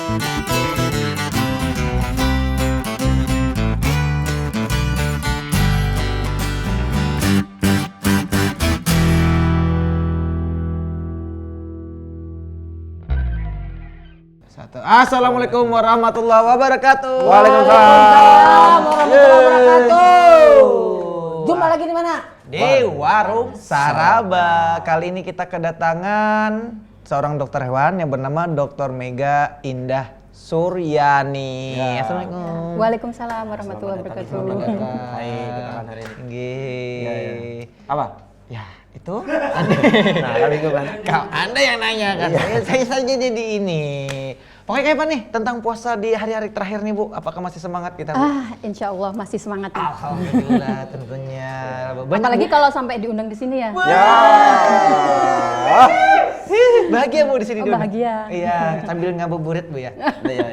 Assalamualaikum warahmatullahi wabarakatuh. Waalaikumsalam warahmatullahi wabarakatuh. Jumpa lagi di mana? Di Warung Saraba. Kali ini kita kedatangan seorang dokter hewan yang bernama Dr. Mega Indah Suryani. Ya. Assalamualaikum. Waalaikumsalam warahmatullahi wabarakatuh. Hai, kedatangan hari ini. Ya. Apa? Ya, itu. Nah, kali itu kan. Anda yang nanya kan. Saya saja jadi ini. Pokoknya kayak apa nih tentang puasa di hari-hari terakhir nih Bu? Apakah masih semangat kita Bu? Insya Allah masih semangat nih. Alhamdulillah tentunya. Apalagi kalau sampai diundang di sini ya. Ya. Bahagia Bu di sini. Bahagia. Iya, sambil ngabuburit Bu ya. Iya.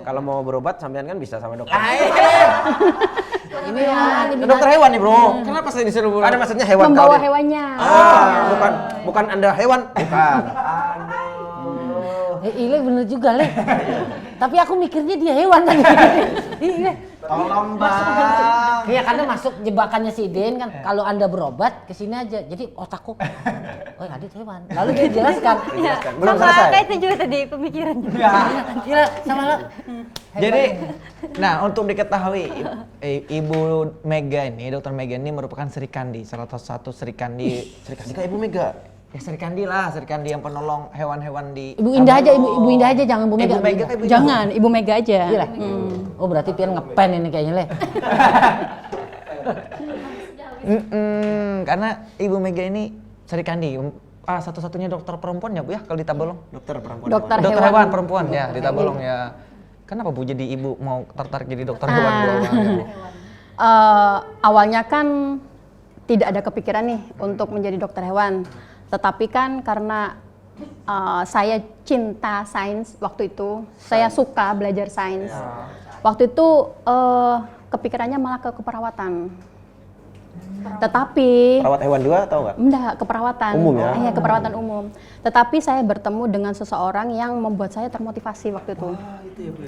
Kalau mau berobat sampean kan bisa sama dokter. Ini ya. Dokter hewan nih Bro. Kenapa saya disuruh Bu? Ada maksudnya hewan Membawa kau deh. hewannya. Bukan Anda hewan. Bukan. Ile bener juga Le. Tapi aku mikirnya dia hewan tadi. Iya. Tolong Bang. Iya karena masuk jebakannya si Den kan. Kalau Anda berobat ke sini aja. Jadi otakku. Oh Adit hewan. Lalu dia jelaskan. Belum selesai. Kayak itu juga tadi pemikirannya. Gila sama lo. Jadi, nah untuk diketahui Ibu Mega ini, Dokter Mega ini merupakan Serikandi, salah satu Serikandi. Serikandi kayak Ibu Mega. Ya Serikandi lah, Serikandi yang penolong hewan-hewan di. Ibu Indah aja, Ibu Indah aja jangan Bu Mega. Ibu Mega kan Ibu Indah. Jangan, Ibu Mega aja. Iya. Oh berarti Pian ngepen ini kayaknya Le. Karena Ibu Mega ini Serikandi, satu-satunya dokter perempuan ya Bu ya kalau di Tabalong. Dokter perempuan. Dokter Dokter hewan. hewan perempuan ya di Tabalong ya. Kenapa Bu jadi Ibu mau tertarik jadi dokter hewan Bu? Awalnya kan tidak ada kepikiran nih untuk menjadi dokter hewan. Tetapi kan karena saya cinta sains waktu itu, saya suka belajar sains. Waktu itu kepikirannya malah ke keperawatan. Tetapi Perawat hewan juga atau enggak? enggak, keperawatan. Umum ya? Iya, keperawatan umum. Tetapi saya bertemu dengan seseorang yang membuat saya termotivasi waktu itu.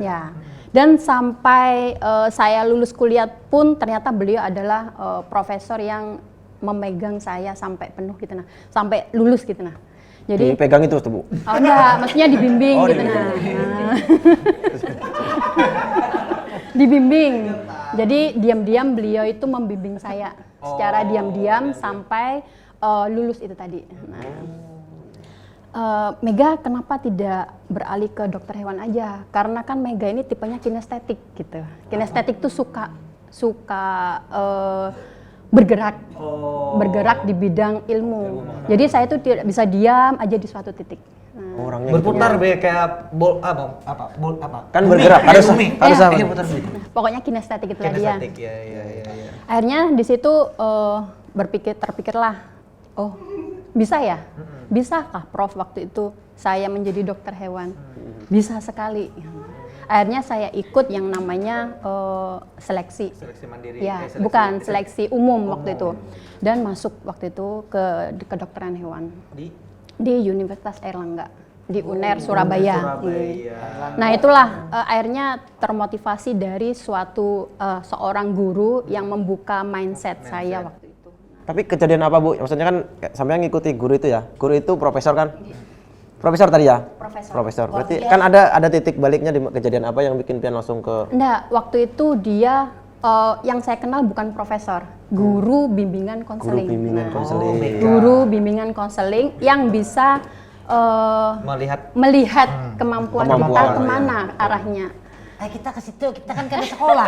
Ya. Dan sampai saya lulus kuliah pun ternyata beliau adalah profesor yang memegang saya sampai penuh gitu nah. Sampai lulus gitu nah. Jadi Dipegang itu tuh Bu. oh enggak, maksudnya dibimbing gitu nah. Dibimbing. Jadi diam-diam beliau itu membimbing saya secara diam-diam sampai lulus itu tadi. Nah, Mega kenapa tidak beralih ke dokter hewan aja? Karena kan Mega ini tipenya kinestetik gitu. Kinestetik tuh suka bergerak di bidang ilmu. Jadi saya tuh tidak bisa diam aja di suatu titik. Orangnya Berputar gitu. kayak bol apa? Kan Bumi, bergerak, kayak harus bumi. harus sama. Iya, putar bumi. Pokoknya kinestetik itu tadi ya. Kinestetik, ya. Akhirnya di situ terpikirlah, oh bisa ya? Bisakah Prof waktu itu saya menjadi dokter hewan? Bisa sekali. Akhirnya saya ikut yang namanya seleksi. Seleksi mandiri. Ya, bukan seleksi umum waktu itu. Dan masuk waktu itu ke kedokteran hewan di Universitas Airlangga di UNER Surabaya. Nah itulah akhirnya termotivasi dari seorang guru yang membuka mindset saya waktu itu. Tapi kejadian apa Bu? Maksudnya kan sampean ngikuti guru itu ya. Guru itu profesor kan? Profesor tadi ya? Profesor. Berarti kan ada titik baliknya di kejadian apa yang bikin Pian langsung ke. Enggak, waktu itu dia yang saya kenal bukan profesor, guru bimbingan konseling. Guru bimbingan konseling yang bisa melihat kemampuan kita kemana arahnya. Kita ke situ, kita kan ke sekolah.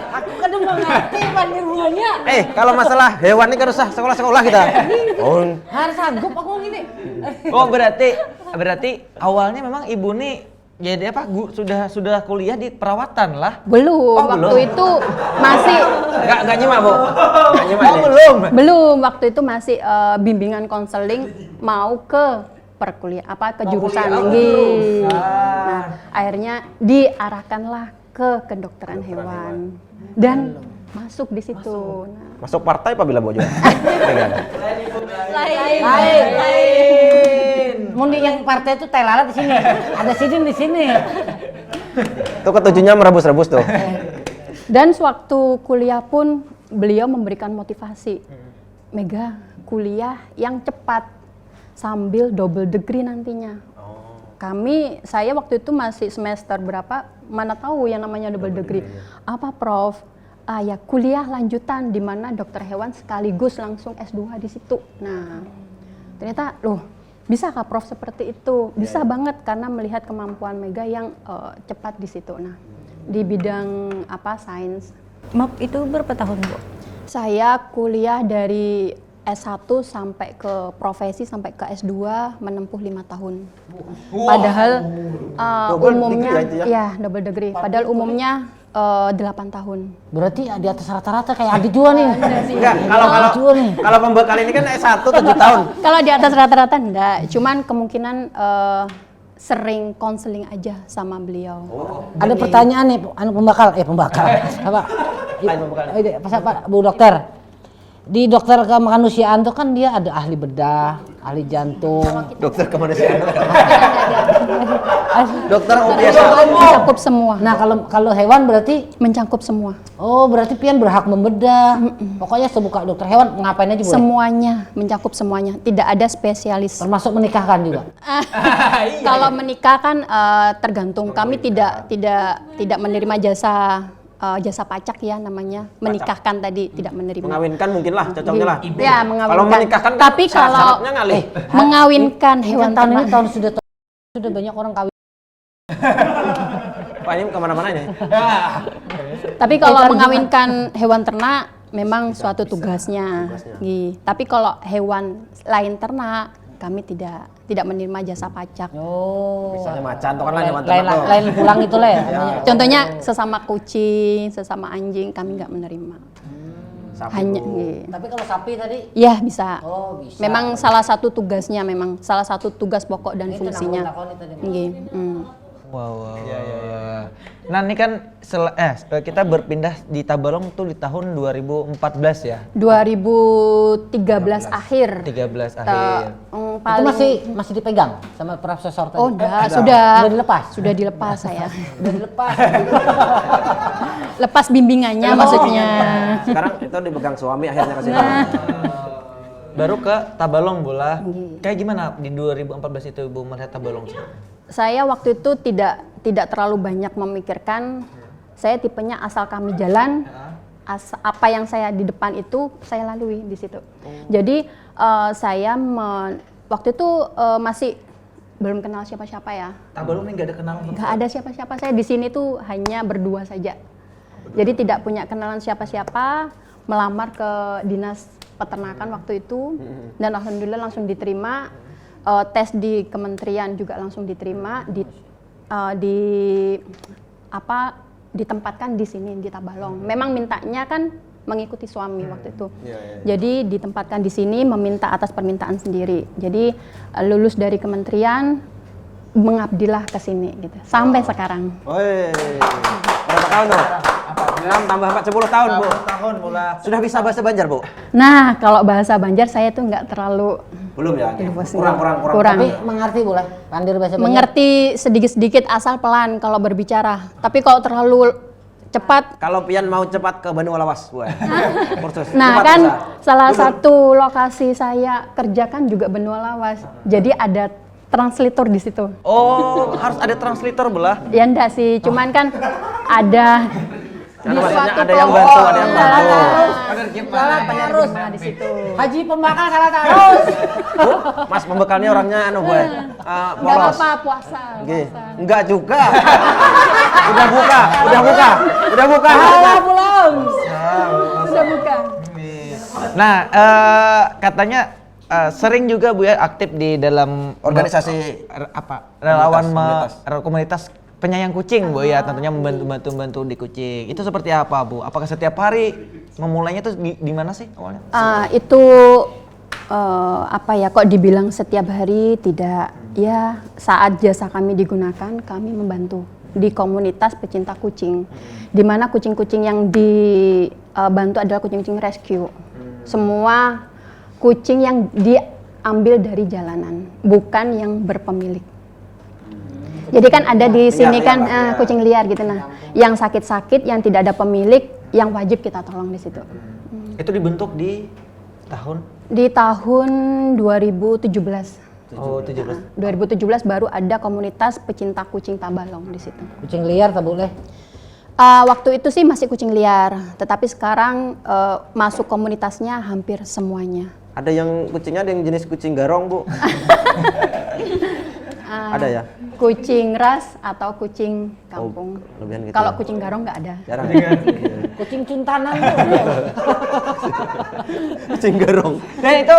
Aku kan udah ngerti panirungannya. Kalau masalah hewan ini kan usah sekolah-sekolah kita. Harus sanggup aku gini. Oh berarti awalnya memang Ibu nih jadi apa? Sudah kuliah di perawatan lah? Belum, waktu itu masih Enggak nyimak Bu. Enggak nyimak. belum waktu itu masih bimbingan konseling mau ke ke jurusan tinggi. Nah, akhirnya diarahkanlah ke kedokteran hewan dan masuk di situ. Nah. Masuk partai apa bila bojo? Lain. Mundi yang partai itu teh lalat di sini. Ada sidin di sini. Itu ketujuhnya merebus-rebus tuh. Dan sewaktu kuliah pun beliau memberikan motivasi. Mega, kuliah yang cepat sambil double degree nantinya. Saya waktu itu masih semester berapa, mana tahu yang namanya double degree. Apa Prof? Ya kuliah lanjutan di mana dokter hewan sekaligus langsung S2 di situ. Nah, ternyata loh, bisa kah Prof seperti itu? Bisa banget karena melihat kemampuan Mega yang cepat di situ. Nah, di bidang sains. Maaf, itu berapa tahun, Bu? Saya kuliah dari S1 sampai ke profesi sampai ke S2 menempuh 5 tahun. Padahal Double umumnya degree ya, double degree. Padahal umumnya 8 tahun. Berarti di atas rata-rata kayak Adit juga nih. Enggak, kalau pembekal ini kan S1 7 tahun. Kalau di atas rata-rata enggak, cuman kemungkinan sering konseling aja sama beliau. Ada pertanyaan nih, pembakal. Apa? Pak Bu Dokter. Di dokter kemanusiaan tuh kan dia ada ahli bedah, ahli jantung. Dokter kemanusiaan. Dokter biasa. Mencakup semua. Nah, kalau hewan berarti Mencakup semua. berarti pian berhak membedah. Pokoknya sebuka dokter hewan ngapain aja boleh. Semuanya, mencakup semuanya. Tidak ada spesialis. Termasuk menikahkan juga. Kalau menikah kan tergantung. Kami tidak menerima jasa pajak ya namanya. Menikahkan tadi tidak menerima. Mengawinkan mungkin lah, cocoknya lah. Ya, mengawinkan. Kalau menikahkan kan Tapi kalau syaratnya ngalih. mengawinkan hewan tahun ini ternak. sudah banyak orang kawin. Pak ini kemana-mana ini. Tapi kalau mengawinkan hewan ternak memang suatu tugasnya. Tapi kalau hewan lain ternak kami tidak menerima jasa pajak. Misalnya macan tuh kan lah hewan ternak tuh. Lain pulang itu lah ya. Contohnya sesama kucing, sesama anjing kami nggak menerima. Hanya Tapi kalau sapi tadi ya bisa. Oh, bisa. Memang salah satu tugasnya, memang salah satu tugas pokok dan Itu fungsinya. nakon tadi. Nggih. Wow. Nah ini kan kita berpindah di Tabalong tuh di tahun 2014 ya. 2013 akhir. 13 akhir. Itu masih dipegang sama profesor tadi. Oh, sudah dilepas. Sudah dilepas saya. Udah dilepas. Lepas bimbingannya maksudnya. Sekarang itu dipegang suami akhirnya ke sini. Baru ke Tabalong bola. Kayak gimana di 2014 itu Ibu melihat Tabalong? Saya waktu itu tidak terlalu banyak memikirkan. Saya tipenya asal kami jalan, apa yang saya di depan itu saya lalui di situ. Jadi saya waktu itu masih belum kenal siapa-siapa ya. Tabalong ini nggak ada kenalan? Nggak ada siapa-siapa. Saya di sini tuh hanya berdua saja. Jadi tidak punya kenalan siapa-siapa. Melamar ke dinas peternakan waktu itu dan alhamdulillah langsung diterima. Tes di kementerian juga langsung diterima, ditempatkan di sini di Tabalong. Memang mintanya kan mengikuti suami waktu itu. Jadi ditempatkan di sini meminta atas permintaan sendiri. Jadi lulus dari kementerian mengabdilah ke sini gitu. Sampai sekarang. Woi. Berapa tahun tuh? 6 tambah 4 10 tahun, Bu. Tahun bola. Sudah bisa bahasa Banjar, Bu? Nah, kalau bahasa Banjar saya tuh nggak terlalu Belum ya? kurang. Tapi mengerti boleh? Pandir bahasa Banjar. Mengerti sedikit-sedikit asal pelan kalau berbicara. Tapi kalau terlalu cepat. Kalau pian mau cepat ke Bandung Lawas, Bu. Kursus. Nah Cepat kan bisa. salah satu lokasi saya kerjakan juga Benua Lawas. Jadi ada translator di situ. Oh, harus ada translator bola. Ya enggak sih, cuman kan ada di maksudnya suatu ada yang bantu, ada yang salah bantu. harus di situ. Haji pembakal salah terus. Bu, Mas pembekalnya orangnya Bu. Enggak Polos. apa-apa puasa. Oke. Enggak juga. Udah buka. Belum. Sudah buka. Nah, katanya sering juga Bu ya aktif di dalam Organisasi relawan komunitas. komunitas penyayang kucing Bu ya, tentunya membantu di kucing. Itu seperti apa Bu? Apakah setiap hari memulainya tuh di mana sih awalnya? Itu kok dibilang setiap hari tidak, ya saat jasa kami digunakan kami membantu di komunitas pecinta kucing, di mana kucing-kucing yang dibantu adalah kucing-kucing rescue. Semua kucing yang ambil dari jalanan, bukan yang berpemilik. Jadi kan ada di sini kan kucing liar gitu. Nah, yang sakit-sakit, yang tidak ada pemilik, yang wajib kita tolong di situ. Itu dibentuk di tahun? Di tahun 2017. Oh, 17. 2017 baru ada komunitas pecinta kucing Tabalong di situ. Kucing liar tak boleh. Waktu itu sih masih kucing liar, tetapi sekarang masuk komunitasnya hampir semuanya. Ada yang kucingnya ada yang jenis kucing garong, Bu. Ada ya? Kucing ras atau kucing kampung. Lebihan gitu. Kalau ya? kucing garong nggak ada. Jarang. Kucing cuntanan tuh. Kucing garong. Dan itu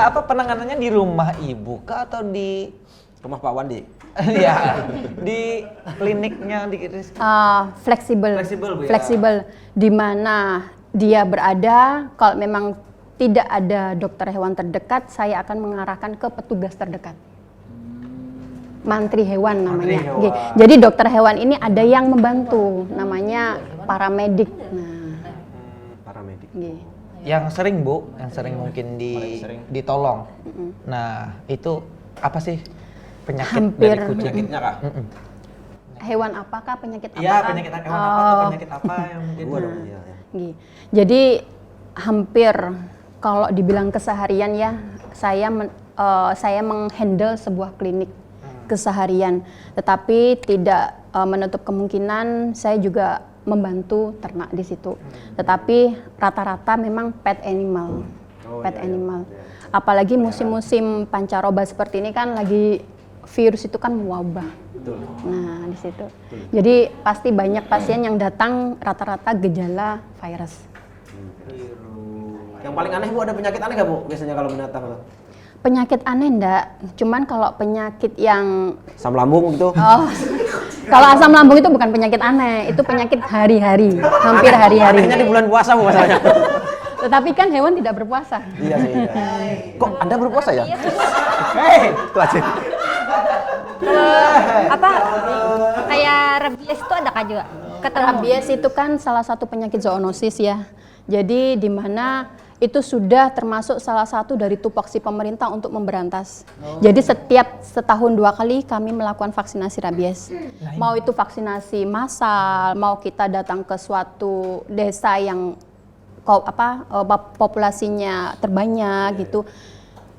apa penanganannya di rumah ibu kah atau di Rumah Pak Wandi. ya di kliniknya di Fleksibel. Fleksibel, Bu, ya? Fleksibel. Di mana dia berada, kalau memang tidak ada dokter hewan terdekat, saya akan mengarahkan ke petugas terdekat. Mantri hewan namanya. Mantri hewan. Oke. Jadi dokter hewan ini ada yang membantu, namanya paramedik. Nah, Paramedik. oke. yang sering Bu, yang sering mungkin ditolong. Nah, itu apa sih penyakit Hampir. dari kucing? Penyakitnya kah? Hewan apakah, penyakit apakah? Iya, penyakit hewan apa atau penyakit apa yang mungkin? Gua dong. Iya, iya. Oke. Jadi hampir kalau dibilang keseharian ya, saya menghandle sebuah klinik keseharian, tetapi tidak menutup kemungkinan saya juga membantu ternak di situ. Tetapi rata-rata memang pet animal, animal. Apalagi musim-musim pancaroba seperti ini kan lagi virus itu kan mewabah. Nah di situ. Jadi pasti banyak pasien yang datang rata-rata gejala virus. Yang paling aneh, Bu, ada penyakit aneh nggak, Bu? Biasanya kalau binatang tuh. Penyakit aneh enggak, cuman kalau penyakit yang Asam lambung gitu. kalau asam lambung itu bukan penyakit aneh, itu penyakit hari-hari, hampir hari-hari. Anehnya di bulan puasa, Bu, masalahnya. Tetapi kan hewan tidak berpuasa. Iya sih. Iya. Kok Anda berpuasa ya? Itu aja. Apa kayak rabies itu ada kah juga? Rabies itu kan salah satu penyakit zoonosis ya. Jadi di mana itu sudah termasuk salah satu dari tupoksi pemerintah untuk memberantas. Jadi setiap setahun 2 kali kami melakukan vaksinasi rabies. Mau itu vaksinasi massal, mau kita datang ke suatu desa yang populasinya terbanyak gitu,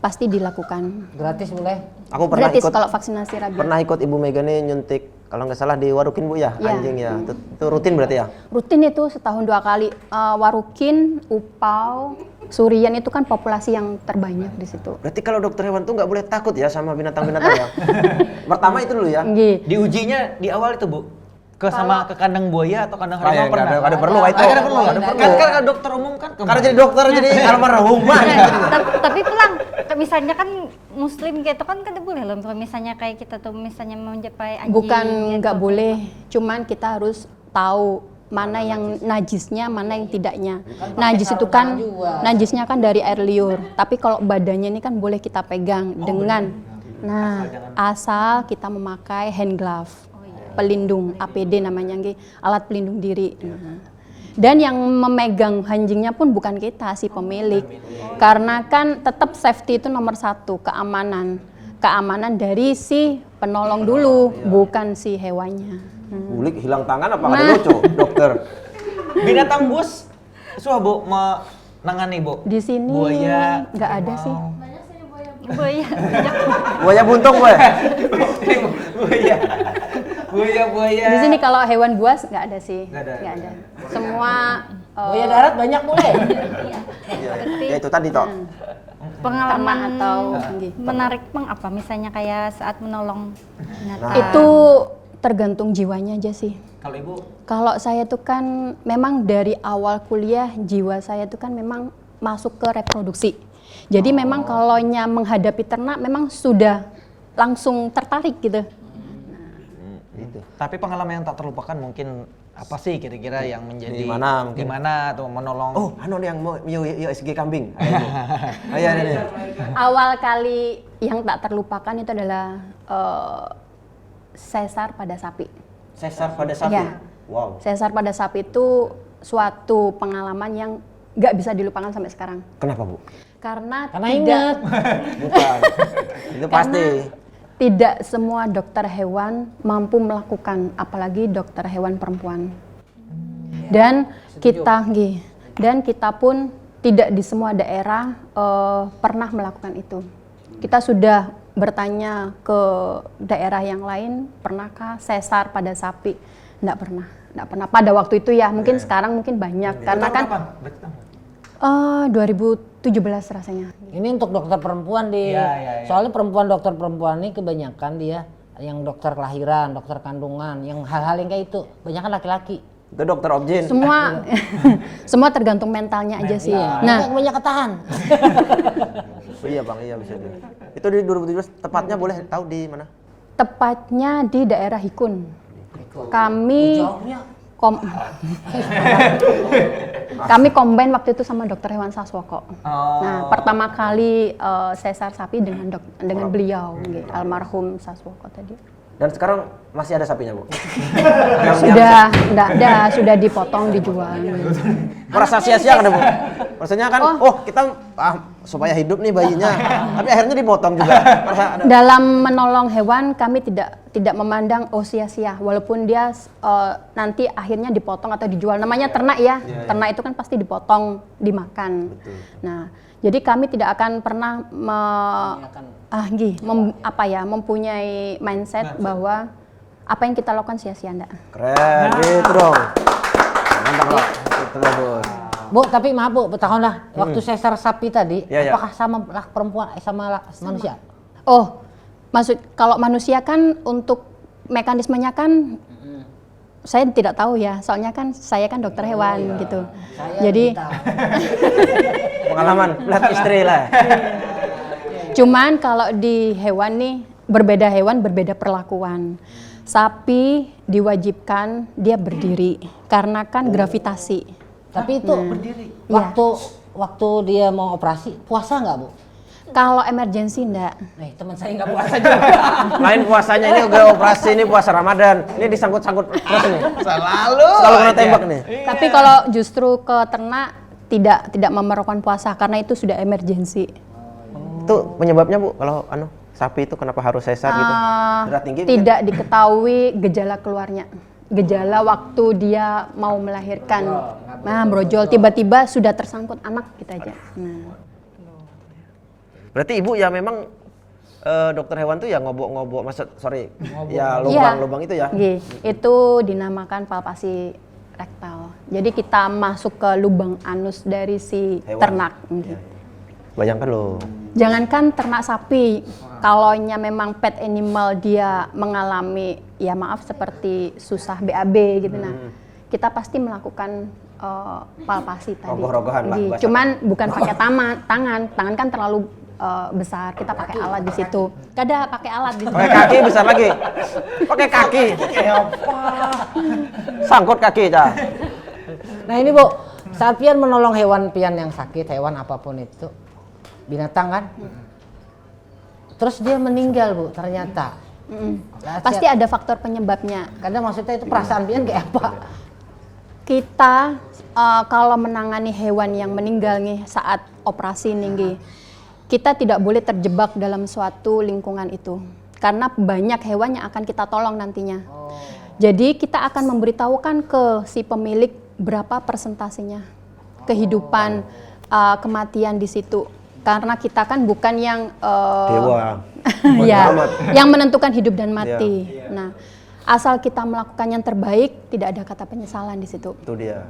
pasti dilakukan. Gratis boleh. Aku pernah Gratis ikut kalau vaksinasi rabies. pernah ikut Ibu Mega nih nyuntik, kalau nggak salah di Warukin, Bu, ya, Iya. anjing ya. Itu rutin berarti ya? Rutin itu setahun 2 kali. Warukin, Upau, Surian itu kan populasi yang terbanyak di situ. Berarti kalau dokter hewan tuh nggak boleh takut ya sama binatang-binatang ya? Pertama itu dulu ya? Nggih. Diujinya di awal itu Bu, ke kandang buaya atau kandang Ah, harimau ya, pernah? nggak ada perlu, itu. Nggak ada perlu. Nggak ada perlu. Kan dokter umum kan. Karena jadi dokter jadi almarhum. Tapi pulang, misalnya kan muslim gitu kan kada boleh loh. Misalnya kayak kita tuh misalnya menjumpai anjing. Bukan gitu. nggak boleh, cuman kita harus tahu mana yang najisnya, mana yang tidaknya. Najis itu kan, najisnya kan dari air liur. Tapi kalau badannya ini kan boleh kita pegang dengan, asal kita memakai hand glove, pelindung APD namanya, alat pelindung diri. Dan yang memegang anjingnya pun bukan kita, si pemilik. Karena kan tetap safety itu nomor 1, keamanan. Keamanan dari si penolong dulu, bukan si hewannya. Bulik hilang tangan apa nggak ada lucu, dokter? Binatang buas susah Bu menangani Bu? Di sini Buaya nggak ada sih. Buaya. Buaya buntung, Bu. Buaya. Di sini kalau hewan buas nggak ada sih. Nggak ada. Nggak ada. Semua Buaya darat banyak boleh. Ya itu tadi toh. Pengalaman Ternak atau menarik bang apa? Misalnya kayak saat menolong binatang. itu tergantung jiwanya aja sih. Kalau Ibu Kalau saya tuh kan memang dari awal kuliah jiwa saya tuh kan memang masuk ke reproduksi. Jadi memang kalau menghadapi ternak memang sudah langsung tertarik gitu. Gitu. tapi pengalaman yang tak terlupakan mungkin apa sih kira-kira yang menjadi Di mana mungkin? di mana tuh menolong? Oh, anu nih yang mau USG kambing. Ayo nih. Awal kali yang tak terlupakan itu adalah sesar pada sapi. Sesar pada sapi. Ya. Wow. Sesar pada sapi itu suatu pengalaman yang nggak bisa dilupakan sampai sekarang. Kenapa, Bu? Karena Karena tidak ingat. Bukan. Itu pasti. tidak semua dokter hewan mampu melakukan, apalagi dokter hewan perempuan. Dan kita pun tidak di semua daerah pernah melakukan itu. Kita sudah bertanya ke daerah yang lain, pernahkah sesar pada sapi? Nggak pernah pada waktu itu ya. Mungkin sekarang mungkin banyak karena kan 2017 rasanya. Ini untuk dokter perempuan soalnya dokter perempuan ini kebanyakan dia yang dokter kelahiran, dokter kandungan, yang hal-hal yang kayak itu, kebanyakan laki-laki. Itu dokter objin. Semua tergantung mentalnya aja sih. Nah, banyak ketahan. Oh, iya Bang, iya bisa dulu. Itu di 2017 tepatnya boleh tahu di mana? tepatnya di daerah Hikun. Kami kami combine waktu itu sama dokter hewan Saswoko. Nah, pertama kali sesar sapi dengan beliau, almarhum Saswoko tadi. Dan sekarang masih ada sapinya, Bu? Sudah dipotong, dijual. Merasa sia-sia kan, Bu? Maksudnya kan, kita supaya hidup nih bayinya, tapi akhirnya dipotong juga. Dalam menolong hewan kami tidak memandang sia-sia, walaupun dia nanti akhirnya dipotong atau dijual. Namanya ternak ya, ternak itu kan pasti dipotong, dimakan. Betul. Nah, jadi kami tidak akan pernah mempunyai mindset bahwa apa yang kita lakukan sia-sia enggak. Keren, gitu dong. Mantap lah, itu bagus. Bu, tapi maaf Bu, bertahunlah waktu sesar sapi tadi, apakah sama perempuan sama manusia? Oh, kalau manusia kan untuk mekanismenya kan saya tidak tahu ya, soalnya kan saya kan dokter hewan gitu. Jadi pengalaman lihat istri lah. Cuman kalau di hewan nih berbeda hewan berbeda perlakuan. Sapi diwajibkan dia berdiri karena kan gravitasi. Tapi itu berdiri. Waktu dia mau operasi puasa nggak Bu? Kalau emergensi enggak. Teman saya nggak puasa juga. Lain puasanya ini udah operasi, ini puasa Ramadan. Ini disangkut-sangkut terus nih. Selalu kena tembak nih. Tapi kalau justru ke ternak tidak memerlukan puasa karena itu sudah emergensi. Itu penyebabnya Bu, kalau sapi itu kenapa harus sesar gitu? Darah tinggi? Tidak diketahui gejala keluarnya. Gejala waktu dia mau melahirkan. Nah, brojol tiba-tiba sudah tersangkut anak kita aja. Nah. Berarti Ibu ya memang dokter hewan tuh ya ngobok-ngobok, ya lubang-lubang itu ya? Itu dinamakan palpasi rektal. Jadi kita masuk ke lubang anus dari si hewan. Ternak. Bayangkan loh. Jangankan ternak sapi, kalaunya memang pet animal dia mengalami ya maaf seperti susah BAB gitu kita pasti melakukan palpasi tadi. Rogoh-rogohan lah. Cuman bukan pakai tangan kan terlalu besar, kita pakai alat di situ. Kada pakai alat di situ. Pakai kaki besar lagi. Pakai kaki. Sangkut kaki dah. Nah ini Bu, saat pian menolong hewan pian yang sakit, hewan apapun itu, binatang kan, terus dia meninggal Bu ternyata. Pasti ada faktor penyebabnya. Kadang maksudnya itu perasaan pian kayak apa? Kita kalau menangani hewan yang meninggal nih saat operasi nih, kita tidak boleh terjebak dalam suatu lingkungan itu. Karena banyak hewan yang akan kita tolong nantinya. Jadi kita akan memberitahukan ke si pemilik berapa persentasenya kehidupan kematian di situ. Karena kita kan bukan yang dewa. Yang menentukan hidup dan mati. Nah, asal kita melakukan yang terbaik, tidak ada kata penyesalan di situ. Itu dia.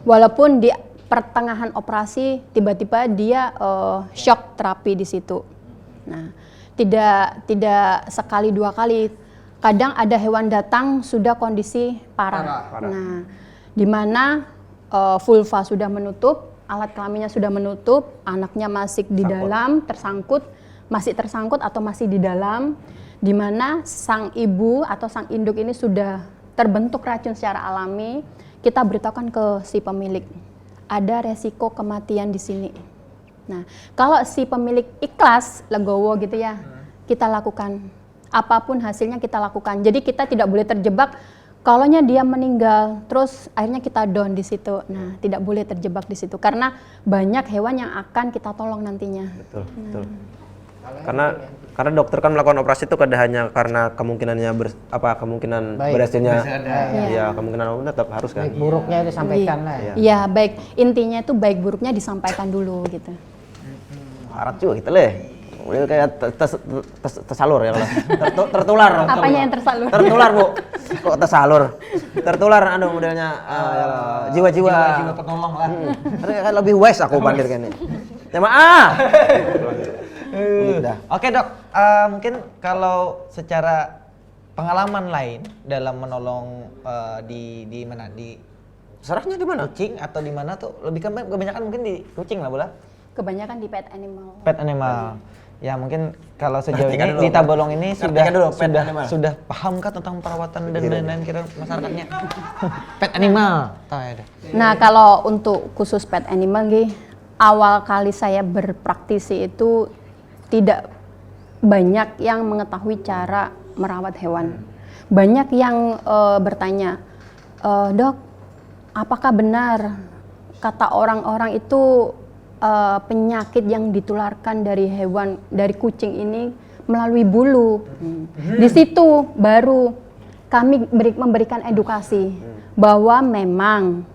Walaupun di pertengahan operasi tiba-tiba dia shock terapi di situ. Nah, tidak sekali dua kali. Kadang ada hewan datang sudah kondisi parah. Nah, di mana vulva sudah menutup, alat kelaminnya sudah menutup, anaknya masih di dalam, masih tersangkut atau masih di dalam, di mana sang ibu atau sang induk ini sudah terbentuk racun secara alami, kita beritahukan ke si pemilik. Ada resiko kematian di sini. Nah, kalau si pemilik ikhlas, legowo gitu ya, kita lakukan. Apapun hasilnya kita lakukan. Jadi kita tidak boleh terjebak Kalaunya dia meninggal, terus akhirnya kita down di situ. Nah, tidak boleh terjebak di situ karena banyak hewan yang akan kita tolong nantinya. Betul, betul. Karena dokter kan melakukan operasi itu kada hanya karena kemungkinannya kemungkinan berhasilnya. Iya, kemungkinan tetap harus kan. Baik buruknya disampaikan lah ya. Iya, baik intinya itu baik buruknya disampaikan dulu gitu. Harap juga gitu leh. Udah kayak tersalur ya kalau tertular. Apanya yang tersalur? Tertular, Bu. Kok tersalur? Tertular modelnya jiwa-jiwa penolong lah. Kan lebih wise aku bandir kan ini. Tema Udah. Oke dok, mungkin kalau secara pengalaman lain dalam menolong di mana di Serahnya di mana? kucing atau di mana tuh lebih kebanyakan mungkin di kucing lah bola. Kebanyakan di pet animal. Pet animal. Ya mungkin kalau sejauh Ngertikan ini dulu, di Tabalong ini Ngertikan dulu, pet animal. sudah pahamkah tentang perawatan dan lain-lain kira masyarakatnya? Pet animal. Tahu ya dok. Nah, kalau untuk khusus pet animal awal kali saya berpraktisi itu tidak banyak yang mengetahui cara merawat hewan. Banyak yang bertanya, dok, apakah benar kata orang-orang itu penyakit yang ditularkan dari hewan, dari kucing ini melalui bulu? Di situ baru kami memberikan edukasi bahwa memang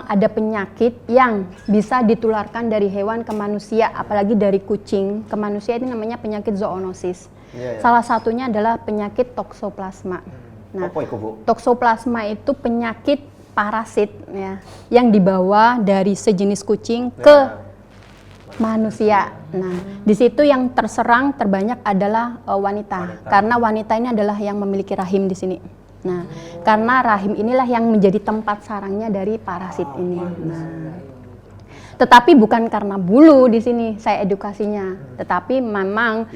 ada penyakit yang bisa ditularkan dari hewan ke manusia, apalagi dari kucing ke manusia. Itu namanya penyakit zoonosis. Salah satunya adalah penyakit toksoplasma. Nah, Apa itu, Bu? toksoplasma itu penyakit parasit ya, yang dibawa dari sejenis kucing ke manusia. Nah, di situ yang terserang terbanyak adalah wanita, karena wanita ini adalah yang memiliki rahim di sini. Nah, karena rahim inilah yang menjadi tempat sarangnya dari parasit ini. Nah, tetapi bukan karena bulu di sini saya edukasinya, tetapi memang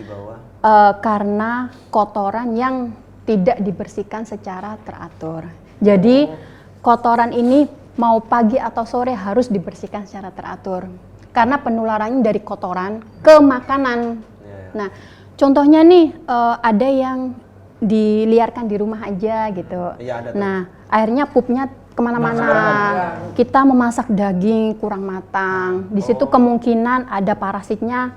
karena kotoran yang tidak dibersihkan secara teratur. Jadi kotoran ini mau pagi atau sore harus dibersihkan secara teratur. Karena penularannya dari kotoran ke makanan. Nah, contohnya nih ada yang diliarkan di rumah aja gitu. Nah, akhirnya pupnya kemana-mana. Kita memasak daging kurang matang. Di situ kemungkinan ada parasitnya.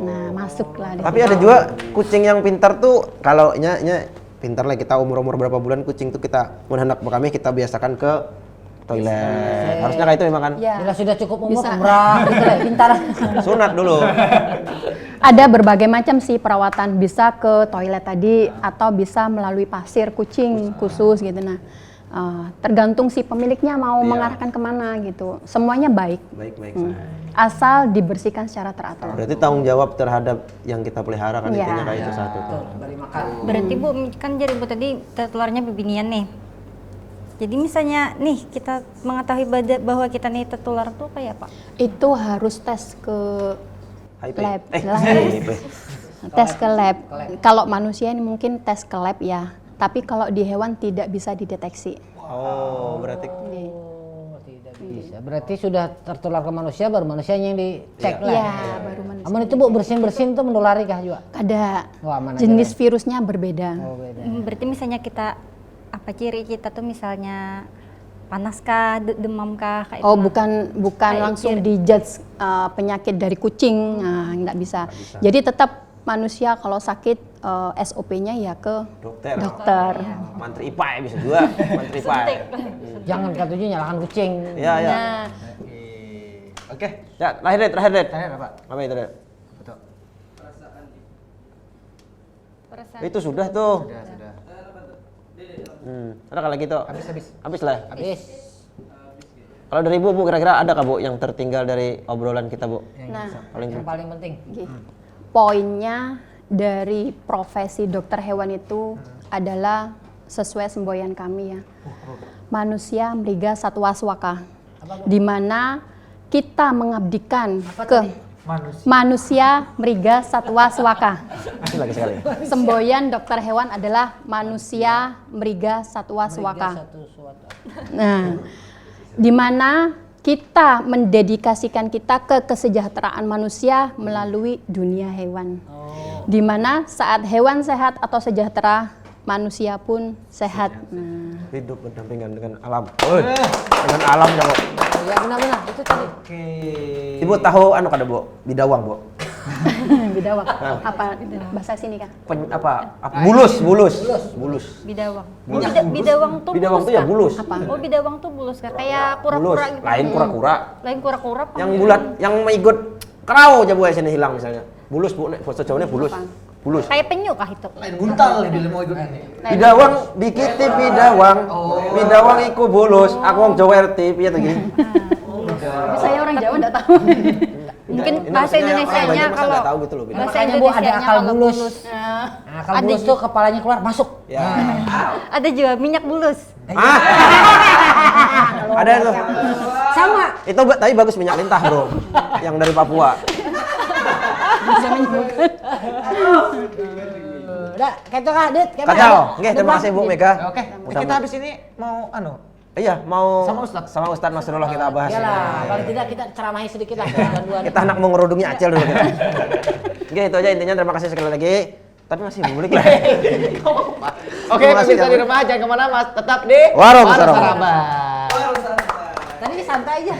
Nah, masuklah. Tapi ada juga kucing yang pintar tuh kalau pintar lah, kita umur berapa bulan kucing tuh kita hendak kami kita biasakan ke toilet. Harusnya kayak itu memang kan. Ya. Bila sudah cukup umur, Bisa. umrah gitu lah, pintar. Sunat dulu. Ada berbagai macam sih perawatan, bisa ke toilet tadi atau bisa melalui pasir kucing khusus gitu. Nah, tergantung si pemiliknya mau mengarahkan kemana gitu. Semuanya baik. Baik. Asal dibersihkan secara teratur. Berarti tanggung jawab terhadap yang kita pelihara kan Iya. intinya kayak itu satu tuh. Beri makan. Berarti Bu, kan jadi Bu tadi tertularnya bebinian nih. Jadi misalnya nih kita mengetahui bahwa kita nih tertular tuh kayak apa? Itu harus tes ke HIV. lab. HIV. Tes ke lab. Kalau manusia ini mungkin tes ke lab ya. Tapi kalau di hewan tidak bisa dideteksi. Oh, berarti Oh, tidak bisa. Berarti sudah tertular ke manusia, baru manusianya yang dicek lah. Iya, baru manusia. Aman itu Bu, bersin-bersin itu menulari kah juga? Ada. Wah, aman aja Jenis lah. virusnya berbeda. Oh, beda. Berarti misalnya kita apa ciri kita tuh misalnya panas kah, demam kah kayak Oh, itu, bukan Kayak langsung dijudge penyakit dari kucing, nah, nggak bisa. Jadi tetap manusia kalau sakit SOP-nya ya ke dokter. Mantri IPA bisa juga, mantri IPA. Jangan katanya nyalakan kucing. Iya. Nah, Oke. Ya, terakhir deh. Terakhir apa? Apa itu deh? Betul. perasaan Itu sudah tuh. Sudah. Ada kalau gitu. Habis lah. Habis. Kalau dari Bu kira-kira ada kah Bu yang tertinggal dari obrolan kita Bu? nah, Paling Yang paling penting. poinnya dari profesi dokter hewan itu adalah sesuai semboyan kami ya. Manusia meriga satwa swaka. Di mana kita mengabdikan ke manusia meriga satwa swaka. Ini lagi sekali. Semboyan dokter hewan adalah manusia meriga satwa swaka. Satu suatu. Nah, di mana kita mendedikasikan kita ke kesejahteraan manusia melalui dunia hewan. Di mana saat hewan sehat atau sejahtera, manusia pun sehat. Nah, Hidup berdampingan dengan alam. Dengan alam ya, Bu. Ya benar-benar itu tadi. Oke. Ibu tahu anu kada, Bu? Bidawang, Bu. bidawang. Apa itu bahasa sini Kak? Bulus. Bidawang. Bulus. Bidawang tuh Bidawang bulus tuh ya Kak? bulus. Apa? Oh, bidawang tuh bulus Kak. Kayak Bulus. kura-kura gitu. Lain kura-kura. Lain kura-kura apa? Yang bulat, yang mengikut kerau aja Bu sini hilang misalnya. Bulus, Bu. Nek bahasa Jawanya bulus. Apa? Bulus. Kayak penyu kah itu? Lain buntal nih mau ikut ini. Bidawang dikiti bidawang. Bidawang iku bulus. Aku wong Jawa RT piye to iki? Tapi saya orang Jawa enggak tahu. Mungkin Ini bahasa maksudnya Indonesianya banyak masa kalau nggak tahu gitu loh, Bidawang. bahasa Makanya, Bu, ada Indonesianya akal kalau bulus. Nah, Nah, kalau bulus tuh kepalanya keluar masuk. Ya. ada juga minyak bulus. Ah. Ada tuh. Sama. Itu tapi bagus minyak lintah, Bro. Yang dari Papua. bisa menyebutkan. Udah, kayak itu Kak, Dit. Kayak Kacau. mana? Oke, terima kasih Bu Mega. Oke, Mudah- kita habis ini mau Iya, mau Sama Ustadz. Sama Ustadz Nasrullah kita bahas. Iyalah, paling tidak kita ceramahi sedikit lah dua-dua. Kita anak mau ngerudungi Acel dulu kita. Oke, itu aja intinya. Terima kasih sekali lagi. Tapi masih belum lah. Oke, Terima kasih, bisa ya. di rumah, jangan kemana-mana, Mas. Tetap di Warung Warung Saraba. Saraba. Tadi santai aja.